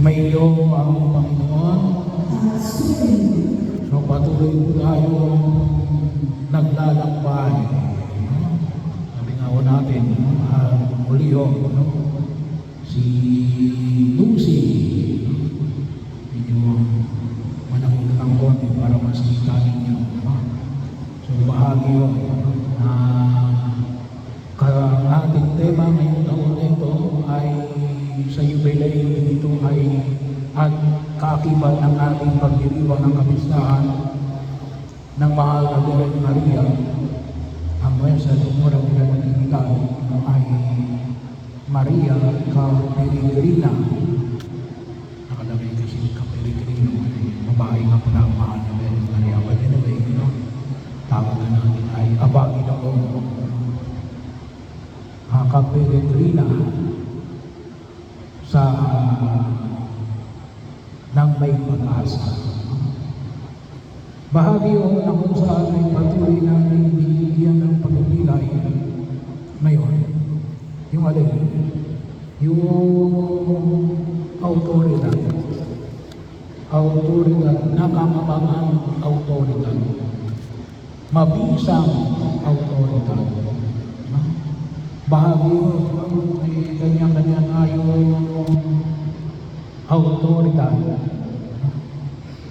Sumainyo ang Panginoon. So patuloy po tayo naglalakbay. Sabi nga ho natin, muli ho, si Lucy, medyo malaki ng konti para mas kita ninyo. So bahagi ho na ang ating tema ngayong taon na ito ay sa jubileo ito ay at kaakibat ng ating pagdiriwang ng kapistahan ng mahal na Birhen Maria. Ang mesa ng murang pinagpilitan ay Maria Ka-Peregrina. Nakalagay kasi Ka-Peregrino, babae nga pala ang mahal na Birhen Maria. But anyway, tawag na natin ay abagin ako Ka-Peregrina sa nang may pag-asa. Bahagi o na kung saan ay patuloy natin binigyan ng pagpilay ngayon. Yung alin? Yung autoridad. Autoridad, nakakabangang autoridad. Mabisang autoridad. Bahagi o may kanya-kanya tayong autoridad.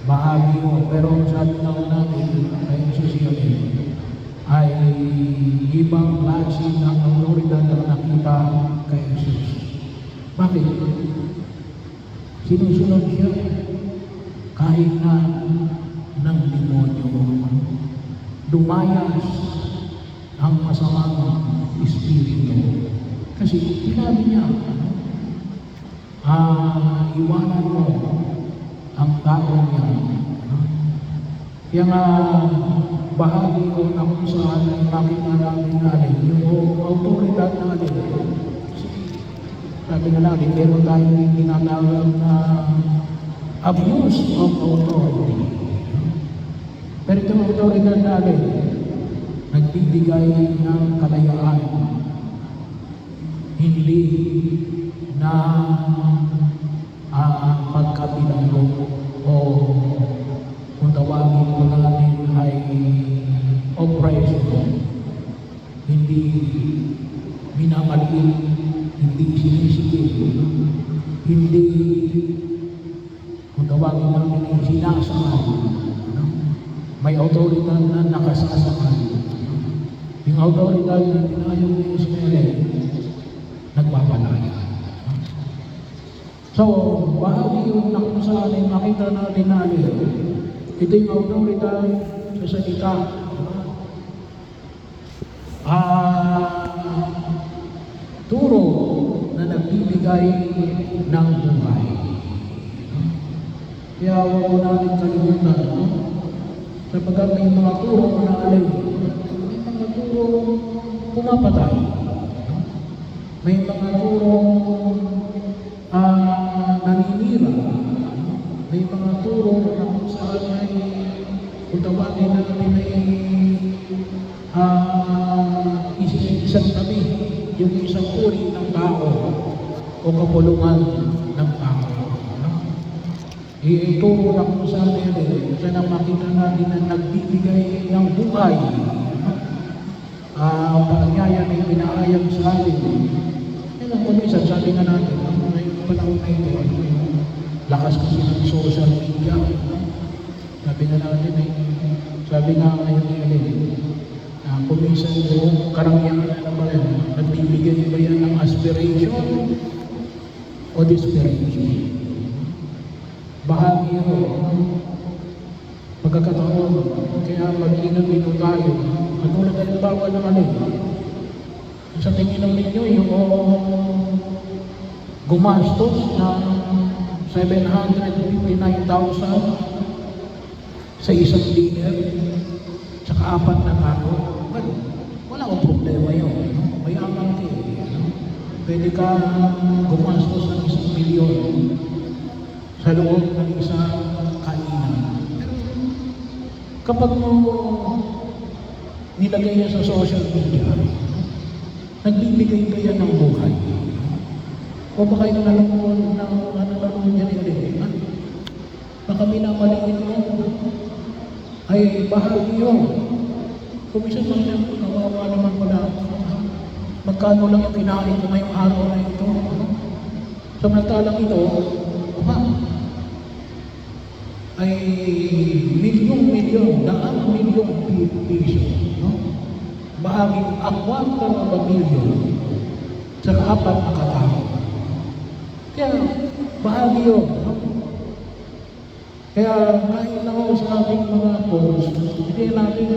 Bahagi o, pero sabi na natin ay susiyanin ay ibang klase ng autoridad na nakita kay Jesus. Bakit? Sinusunod siya kahit na ng demonyo. Dumayas ang masamang espiritu. Kasi sinabi niya, iwanan mo ang taong yan. Kaya nga, bahagi ko na kung saan ay makita natin yung autoridad natin. Sabi nga natin, meron tayong tinatawag na abuse of authority. Pero itong autoridad natin, nagbibigay ng kalayaan. Hindi na pagkabilanggo o kung tawagin ko natin ay oppression. Hindi minamaliit, hindi sinisikip, hindi kung tawagin natin ay sinasakal. May autoridad na nakasasakal. Yung autoridad na tinayong ni Ismael nagpapalaya. So, bahagi yung na kung saan ay makita natin na ito yung autoridad sa salita. Turo na nagbibigay ng buhay. Kaya huwag mo natin kalimutan, sapagkat may mga turo na alay, may mga turo pumapatay. May mga turo naninira. May mga turo na kung saan ay kung tawagin natin ay isang tabi yung isang uri ng tao o kapulungan ng tao. Ituro na kung saan yan saan ang makita natin na nagbibigay ng buhay. Pangyayari ay pinaayang sa atin. Kung minsan, sabi nga natin, ngayong panahon na ito, lakas kasi ng social media. Sabi nga natin, sabi nga ngayon kung minsan yung karamihan na ba rin, nagbibigay ba yan ng aspiration o desperation? Bahagi mo, pagkakataon, kaya mag-ingat ito tayo. Katulad ng bawa ng sa tingin ng ninyo, yung gumastos ng 759,000 sa isang dinner, tsaka 4 na tao. Well, wala akong problema yun. May amang pwede ka gumastos ng 1 milyon sa loob ng isang kainan. Kapag mo nilagay niya sa social media, nagbibigay ba yan ng buhay? O baka yung nalungkol ng ano niya rin minamaliit mo ay bahagi yun. Kung minsan kawawa naman pala, magkano lang yung kinain ko ngayong araw na ito. Samantalang ito, ay milyong-milyon, daang-milyong piso. No? Bahaging 4 milyon sa 4 na katao. Kaya bahagi yun. No? Kaya kahit na ako sa ating mga posts, hindi natin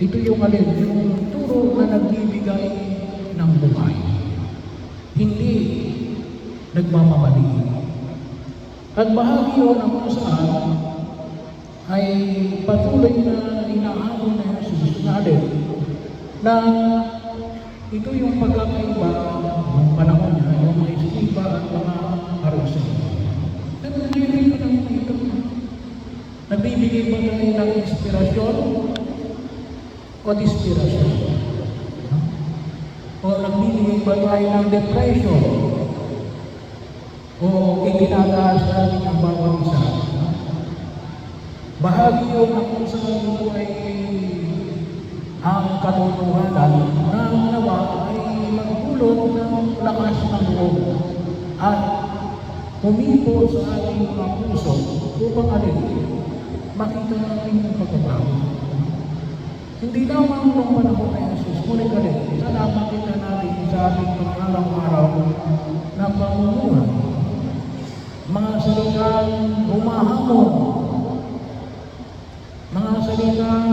ito yung alin, yung turo na nagbibigay ng buhay. Hindi nagmamamali. At bahagi yun ang kung saan ay patuloy na inaamon na Jesus natin na ito yung pagkakaiba ng panahon niya, yung mga iskiba at mga arusin. Nagbibigay ba ng ito? Nagbibigay ba tayo ng inspirasyon o dispirasyon? O nagbibigay ba tayo ng depression? O itinataas natin ang bawat isa? Bahagi yun ang kung saan ito ay ang katotohanan na nawa ay magdulot ng lakas ng loob at humipo sa ating mga puso upang alin, makita natin yung pagbabago. Hindi lamang nung panahon na Jesus, ngunit alin, sana makita natin sa ating pang-araw-araw na pamumuhay. Mga salitang humahamon, mga salitang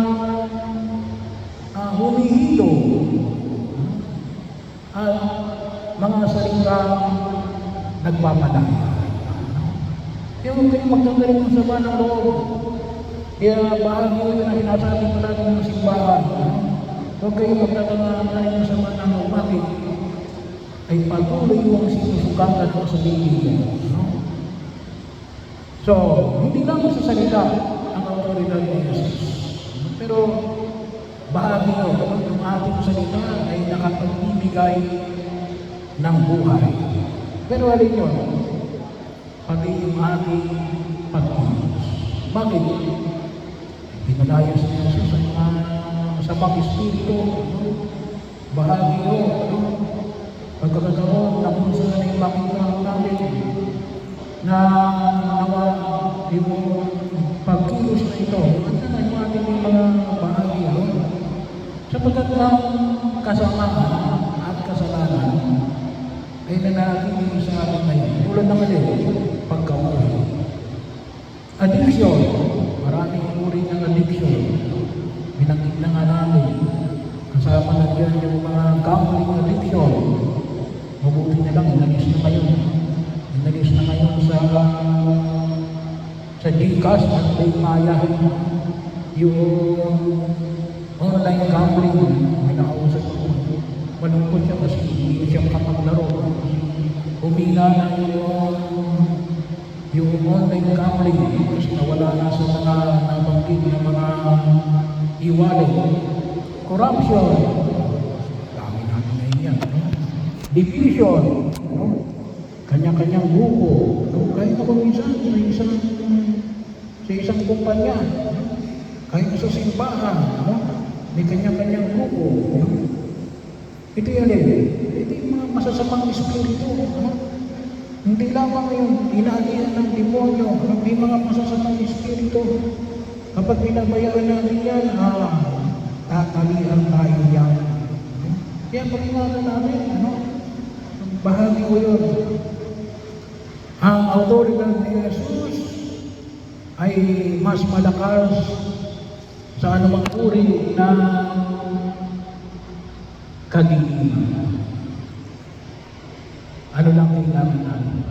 humihilo, at mga salitang nagpapadaya. Kaya huwag kayong magtanggalin ng sama ng loob. Kaya bahagi yun na sinasabi ko natin ng simbahan. Huwag kayong magtatanggalin ng sama ng loob. Bakit? Ay patuloy mong sinusukatan mo sa bibig mo. So, hindi lang sa salita ang autoridad ni Jesus. Pero bahagi yun, yung ating salita ay nakapagbibigay ng buhay. Pero alin yun? Pati yung ating pagkilos. Bakit? Pinalayas ni Jesus sa pag-espiritu. Bahagi yun. Pagkakataon na kung saan ay makita natin na nawa yung pagkilos na ito. At saan yung ating mga bahagi yun? Sapagkat ang kasamaan at kasalanan ay nanatili sa atin ngayon. Tulad ng alin, pagkamuhay. Addiction. Maraming uri ng addiction. Binanggit na nga namin. Kasama na dyan yung mga gambling addiction. Mabuti na lang, inalis na ngayon. Inalis na ngayon sa Gcash at Paymaya. Yung online gambling. May nakausap ko. Malungkot siya kasi hindi siya makapaglaro. Humina na yung online gambling kasi nawala na sa mga nabanggit ng mga iwalay. Corruption. Dami natin na yan. No? Division. No? Kanya-kanyang grupo. No? Kahit ako minsan sa isang kumpanya. Kahit sa simbahan. No? May kanya-kanyang grupo. No? Ito yan ito yung mga masasamang espiritu. No? Hindi lamang yung inaalihan ng demonyo. May mga masasamang espiritu. Kapag binabayaran natin yan, tatalian tayo yan. No? Kaya pag-iwanan natin, ano? Bahagi ko yun. Ang autoridad ni Jesus ay mas malakas sa anumang uri na kadiliman. Ano lang kailangan natin?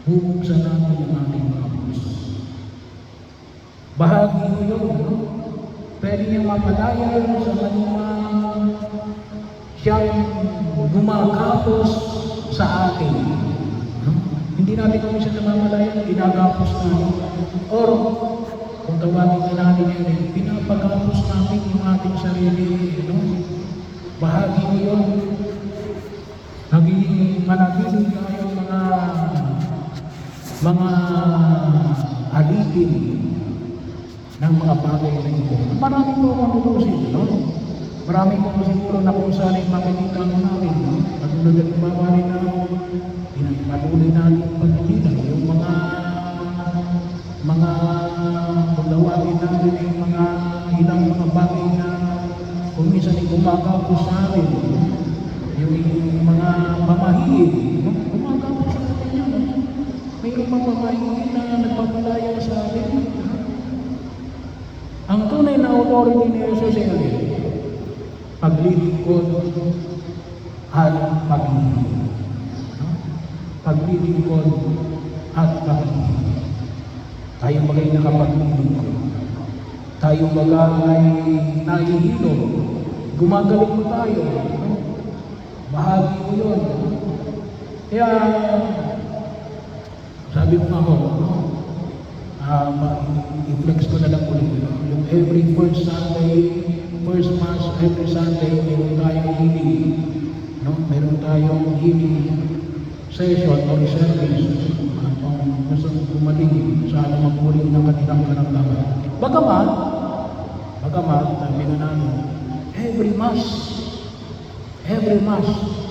Bubuksan natin ang ating mga puso. Bahagi ko yun. No? Pwede niyang mapalaya sa kanimang siyang gumagapos sa atin. No? Hindi natin kung siya namamalaya, ginagapos natin. Or, kung tawagin na natin yan, pinapagapos natin yung ating sarili. No? Bahagi ko yun. Naging manatili tayo mga alipin ng mga bagay na ito. Marami po akong tutusin, no? Marami po siguro na kung saan ay makikita namin, no? Katulad ng babali na patuloy natin pagkita, yung mga pagdawagin natin yung mga ilang mga bagay na kung minsan ay gumagapos sa atin, yung mga pamahiin, no? Gumagapos sa atin yan, no? Mayroong mga pamahiin na nagpapalaya sa atin. Ang tunay na authority ni Jesus ay alin? Paglilingkod at pag-ibig. No? Paglilingkod at pag-ibig. Tayo bagay nakapaglilingkod. Tayo bagay nahihilo. Gumagaling mo tayo. No? Bahagi mo yun. Kaya, sabi mo nga ako, no? I-flex ko na lang ulit. Yung every first Sunday, first Mass, every Sunday, meron tayong healing. No? Meron tayong healing session or service. Kung gusto gumaling, sana maguling ng kanilang karamdaman. Bagamat, sabi na namin, every Mass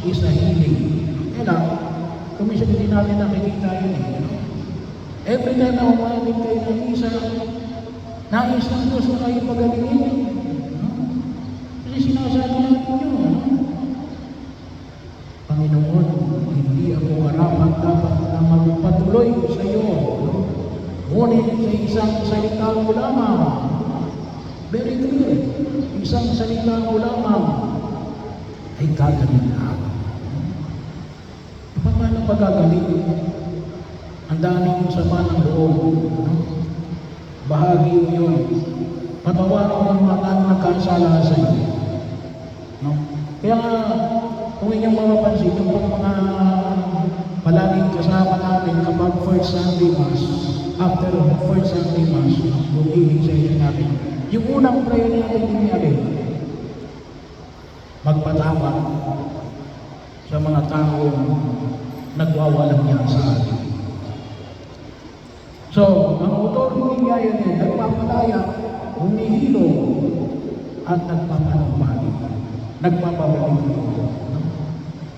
is a healing. Kaya lang, kung minsan hindi natin nakikita yun eh. No? Every time na umamin kayo ng isa, nais ng Diyos na kayo pagalingin. No? Kasi sinasabi natin yun. No? Panginoon, hindi ako karapat dapat na magpatuloy sa iyo. No? Ngunit sa isang salita mo lamang, very clear, isang salita mo lamang, ay gagaling na ako. Paano pagagaling? Ang daming sama ng loob. No? Bahagi mo yun. Patawarin mo ang mga nagkasala sa iyo. No? Kaya nga, kung inyong mapapansin, yung mga palaging kasama natin kapag first Sunday Mass, after first Sunday Mass, yung healing session natin, yung unang prayer natin hindi alin, magpatawad sa mga taong nagwawalang niya sa atin. So, ang authority niya yun eh, nagpapalaya, humihilo, at nagpapanumbalik. Nagpapabalik.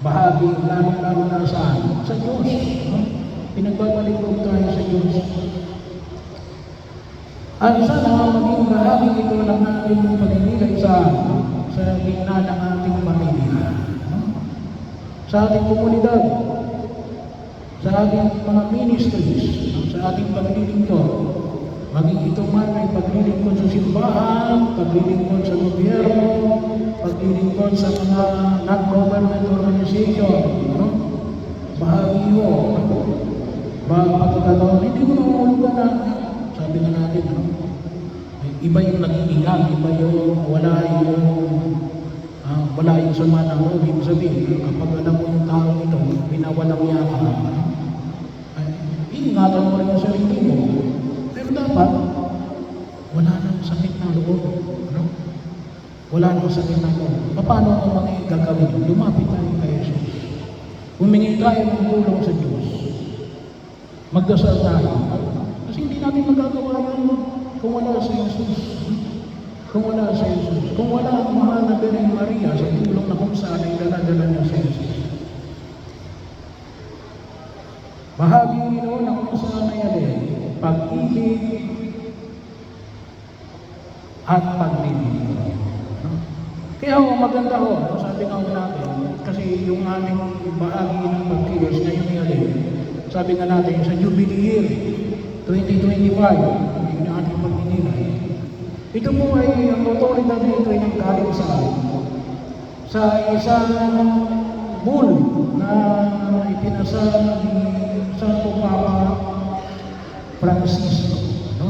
Bahagi, lalo na saan? Sa Diyos. Pinagbabalik tayo sa Diyos. At sana maging bahagi ito ng ating paninilay sa gitna ng ating pamilya. Sa ating komunidad, sa ating mga ministries, sa ating paglilingkod, maging ito man ay paglilingkod sa simbahan, paglilingkod sa gobyerno, paglilingkod sa mga non-government organization, no? Bahagi mo, pagkakataon, hindi mo mahulugan na, sabi nga natin, no? Iba yung nag-iingat, iba yung wala yung sama ng loob. Ibig sabihin, kapag alam mo yung tao ito, pinawalang niya ka, ingatan mo rin ang sarili mo. Pero dapat, wala nang sakit ng loob. No? Wala nang sakit ng loob. Paano mo mga gagawin? Lumapit tayo kay Jesus. Humingi tayo ng tulong sa Diyos. Magdasal tayo. Kasi hindi natin magagawa yan kung wala sa Jesus. Kung wala sa Jesus. Kung wala ang mahal na Birhen Maria sa tulong na kung saan ay dala-dala niya sa Jesus. Bahagi nito na kung saan ay alin, pag-ibig at paglilingkod. No? Kaya maganda ho, sabi nga natin, kasi yung aming bahagi ng pagkilos ngayon ay alin, sabi nga natin, sa Jubilee Year 2025, yung ating pagninilay, ito po ay ang otoridad nito ay nanggaling sa isang bull na ipinasa ni Santo Papa Francisco, no?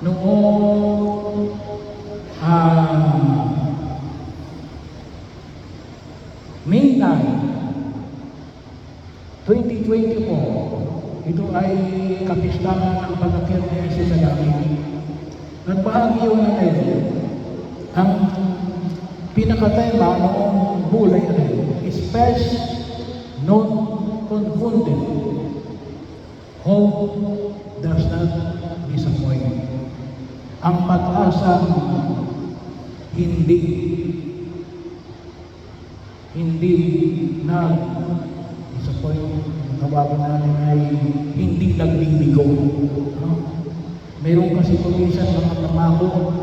Noong May 9, 2024, ito ay kapistahan ng pag-akyat ni Jesus sa langit. At bahagi yun na ang pinakatema noong bulay is first non confunded Hope does not disappoint. Ang pag-asa hindi na-disappoint. Ang tawagin natin ay hindi nagbibigo. No? Meron kasi paminsan mga tamako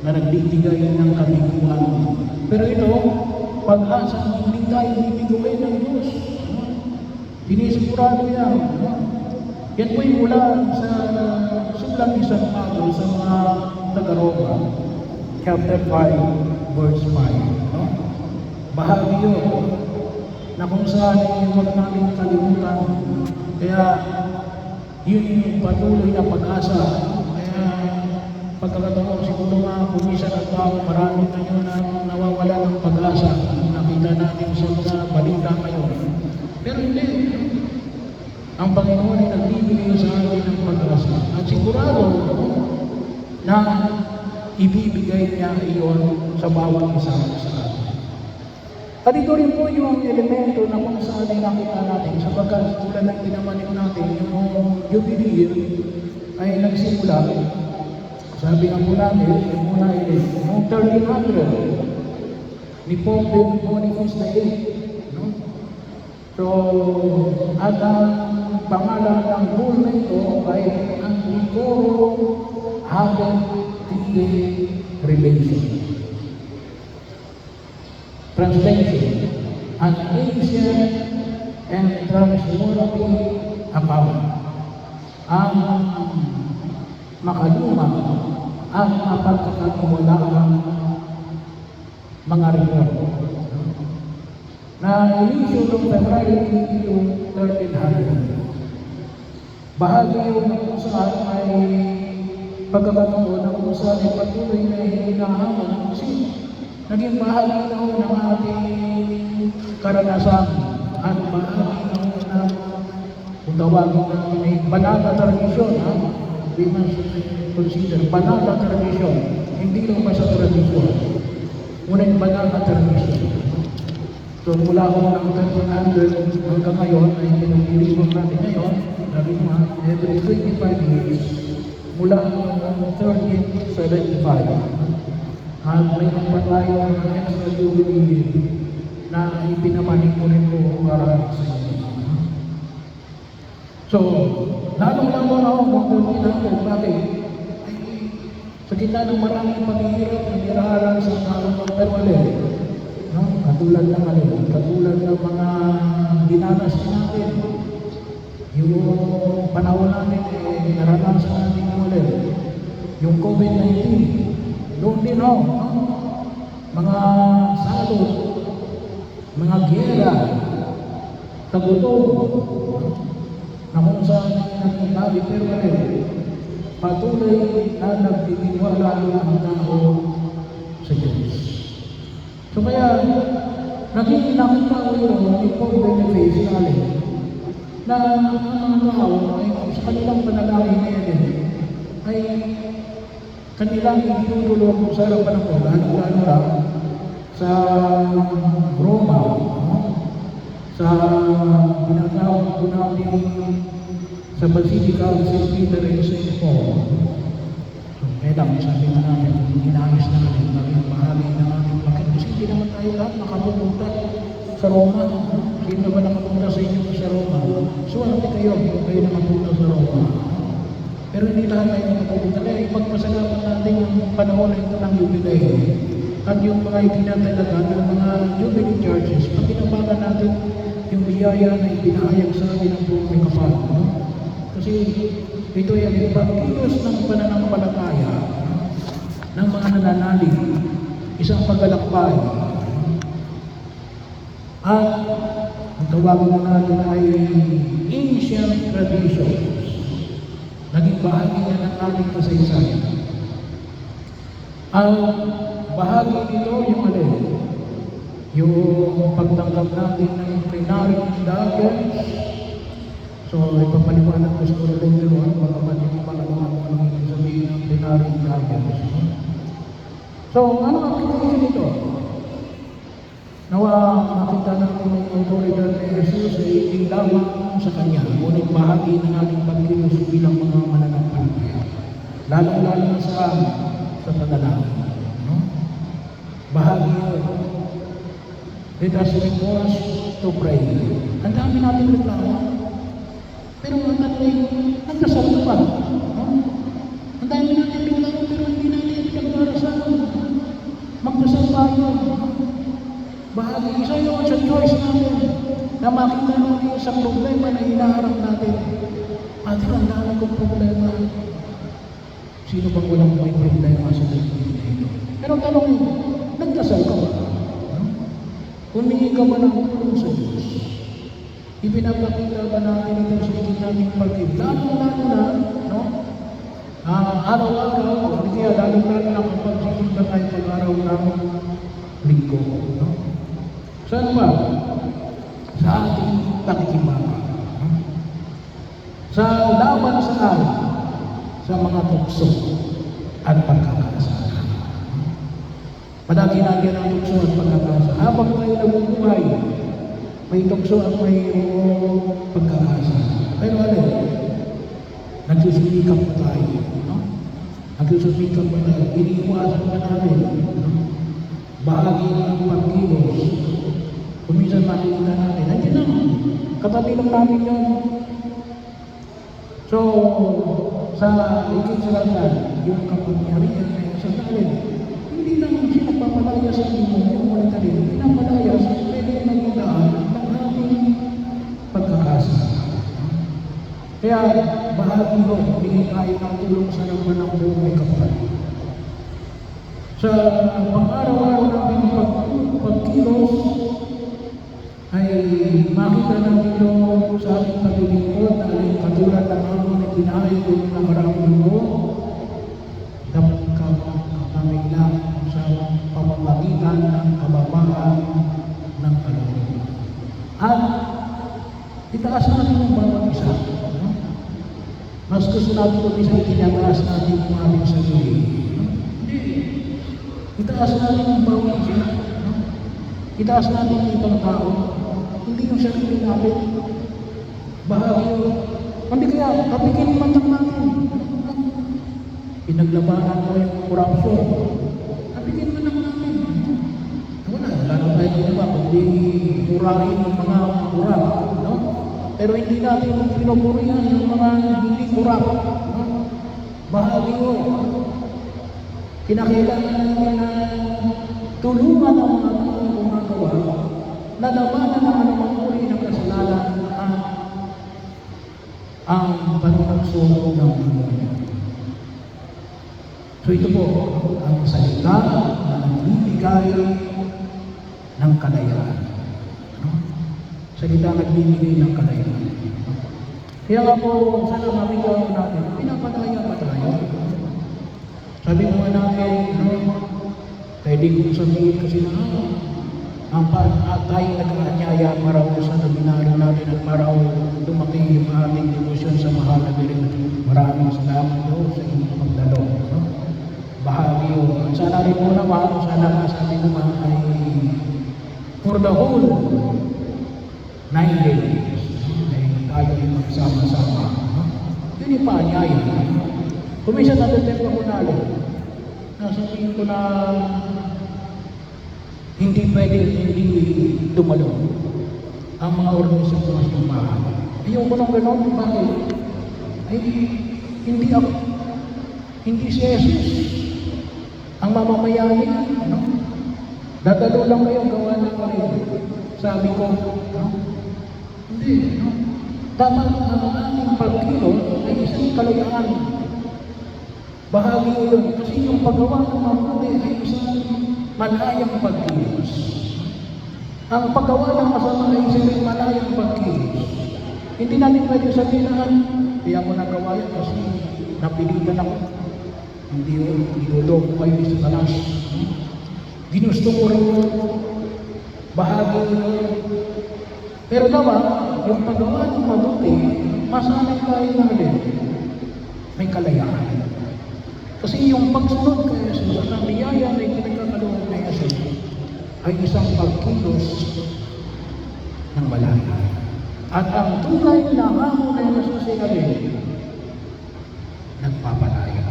na nagbibigay ng kabiguan. Pero ito, pag-asa, hindi tayo bibiguin ng Diyos. No? Sinisigurado yan. No? Yan po'y mula sa sulat ni San Pablo sa mga taga-Roma, chapter 5, verse 5. No? Bahagi yun na kung saan ay huwag namin kalimutan. Kaya yun yung patuloy na pag-asa. Kaya pagkakataon siguro nga kumisan at tao, marami tayo na nawawala ng pag-asa. Nakita natin sa mga balita ngayon. Pero hindi. Ang Panginoon ay nagbibigay sa atin ng pag-asa. At sigurado na ibibigay niya iyon sa bawat isa sa atin. At ito rin po yung elemento na kung saan ay nakita natin sapagkat tulad ng pinamanin natin yung Jubilee ay nagsimula. Sabi nga po namin, yung muna ay yung 1300 ni Pope Boniface VIII. No? So, at ang pangalan ng bull na ito ay Antiquoro Hagen Relation. Translation, an ancient and transformative account. Ang makaluma ang mapagkakatiwalaan mga report na inisyo noong February 22, 1300. Bahagi yun na kung saan ay pagkakataon na kung saan ay patuloy na hinahamon kasi naging bahagi na ho ng ating karanasan at bahagi na ho ng kung tawagin natin ay banal na tradisyon. We must consider banal na tradisyon, hindi lang basta tradisyon. Ngunit banal na tradisyon. So mula ko ng 1300 hanggang ngayon ay pinag-ilisip natin ngayon, sabi nga, every 25 years, mula ng 1375. At may pa tayo ng extra jubilee na ipinamanin ko rin po para sa inyo. So, lalong-lalo na ako kung 1300, bakit? Ay, sa gitna ng maraming paghihirap, nag-irahalan sa kalong pagperwale. No? Katulad ng mga dinanas natin. Yung panahon natin, naranasan natin ulit. Yung COVID-19, doon din ho, mga salot, mga gera, tagutom, na kung saan nagkitabi pero patuloy na nagtitiwala ang tao sa Diyos. So kaya, naging nakita ko yun, ni Pope Boniface na ang mga tao ay sa kanilang panalangin na yan ay kanilang idinudulog sa harapan ng Lalo na sa Roma, sa ginatawag po natin sa Basilica of St. Peter and St. Paul. So, kaya lang, sabi nga namin, inayos na natin, maging bahagi na natin. Bakit? Kasi hindi naman tayo lahat nakapupunta sa Roma. Sino ba nakapunta sa inyo sa Roma? Swerte kayo kung kayo nakapunta sa Roma. Pero hindi lahat tayo nakapupunta. Kaya ipagpasalamat natin yung panahon na ito ng Jubilee. At yung mga itinatalaga ng mga Jubilee churches, pag tinabagan natin yung biyaya na ipinahayag sa atin ng buong may kapal. No? Kasi ito ay pagkilos ng pananampalataya ng mga nananalig, isang paglalakbay. At ang tawagin na natin ay ancient traditions. Naging bahagi niya ng ating kasaysayan. Ang bahagi nito yung yung pagtanggap natin ng plenary indulgence. So, ipapaliwanag ko siguro later on, baka yung pangalawang kung ano yung sabihin ng plenary indulgence. So, ano ang application nito? Nawa makita natin ang autoridad ni Jesus ay hindi lamang sa Kanya, ngunit bahagi ng ating pagkilos bilang mga mananampalataya. Lalong-lalo na sa panalangin. No? Bahagi yun. Let us pause to pray. Ang dami natin reklamo. Pero ang tanong, nagdasal ka pa. No? Ang dami natin reklamo pero hindi natin pinagdarasal. Magdasal tayo. Bahagi isa yun sa choice natin na makita natin sa problema na hinaharap natin. At ang dami kong problema. Sino bang walang may problema sa daigdig na ito? Pero tanong, nagdasal ka ba? Humingi ka ba ng tulong sa Diyos? Ipinapakita ba natin ito sa hindi nating pag-ibig? Lalo-lalo na, no? Araw-araw, hindi kaya lalo-lalo na kapag sipunta tayo pag-araw ng linggo. No? Saan ba? Sa ating pakikibaga. No? Sa laban sa araw, sa mga tukso at pagkakasala. Palagi natin ang tukso at pagkakasala. Habang tayo nabubuhay, may tukso at may pagkakasala. Pero ano? Nagsusumikap pa tayo. No? Nagsusumikap pa tayo. Iniiwasan pa natin. No? Bahagi ng pagkilos. Kuminsan makikita natin. Nandiyan lang. Katabi lang namin yun. So, sa ikit sa lahat, yung kapangyarihan na yung sandalin, hindi lang siya nagpapalaya sa demonyo, ngunit rin, pinapalaya sa pwede maging daan ng ating pagkakasa. Kaya, bahagi ko, bigay tayo ng tulong sa naman ng buong may kapal. Sa pang-araw-araw natin pagkilos, ay makita natin ito sa ating paglilingkod na katulad ng amon na pinahay ko ng nakarang linggo, dapat kami lang sa pamamagitan ng kababaan ng kalooban. At itaas natin ang bawat isa. No? Mas gusto natin kung isa itinataas natin yung aming sarili. No? Itaas natin ang bawat isa. No? Itaas natin ang ibang tao. Hindi yung sarili natin. Bahagi yun. Hindi kaya, kapigin man lang natin. Pinaglabanan mo yung korupsyon. Kapigin man lang natin. Wala, lalo tayo ginawa. Kundi murahin yung mga kurap. No? Pero hindi natin pinupurihan yung mga hindi kurap. No? Bahagi yun. Kinakailangan natin na tulungan ang mga gumagawa na labanan ng anumang uri ng kasalanan ang panunagsuko ng demonyo. So ito po, ang salita na nagbibigay ng kalayaan. No? Salita nagbibigay ng kalayaan. Kaya nga po, sana makita natin, pinapalaya pa tayo. Sabi mo natin, no? Pwede kong sabihin kasi na, ang tayo nag-aanyaya para sa seminaryo natin at para lumaki yung ating devotion sa mahal na Birhen. Maraming salamat po sa inyong pagdalo. No? Bahagi yun. Sana rin po naman, sana nga sabi naman ay for the whole 9 days ay tayo ay magsama-sama. No? Yun yung paanyaya. Kuminsan natutip ako natin. Nasabihin ko na hindi pwede hindi dumalo ang mga organisasyon ng simbahan. Ayoko nang gano'n, bakit? Ay, hindi si Jesus ang mamamayanin. No? Dadalo lang kayo, gawa na kayo. Sabi ko, no? Hindi, no? Dapat ang ating pagkilos ay isang kalayaan. Bahagi yun, kasi yung paggawa ng mabuti ay isang malayang pagkilos. Ang paggawa ng masama ay isang malayang pagkilos. Hindi natin pwede sabihin na kaya mo nagawa yan kasi napilitan ako. Hindi yun, niloloko kayo sa talas. Ginusto ko rin yun. Bahagi yun. Pero naman, yung paggawa ng mabuti, masanay tayo natin. May kalayaan. Kasi yung pagsunod kay Jesus at ang biyaya na ipinagkakaloob kay Jesus ay isang pagkilos ng malaya. At ang tunay na amo ng nasusingaling, nagpapalayo.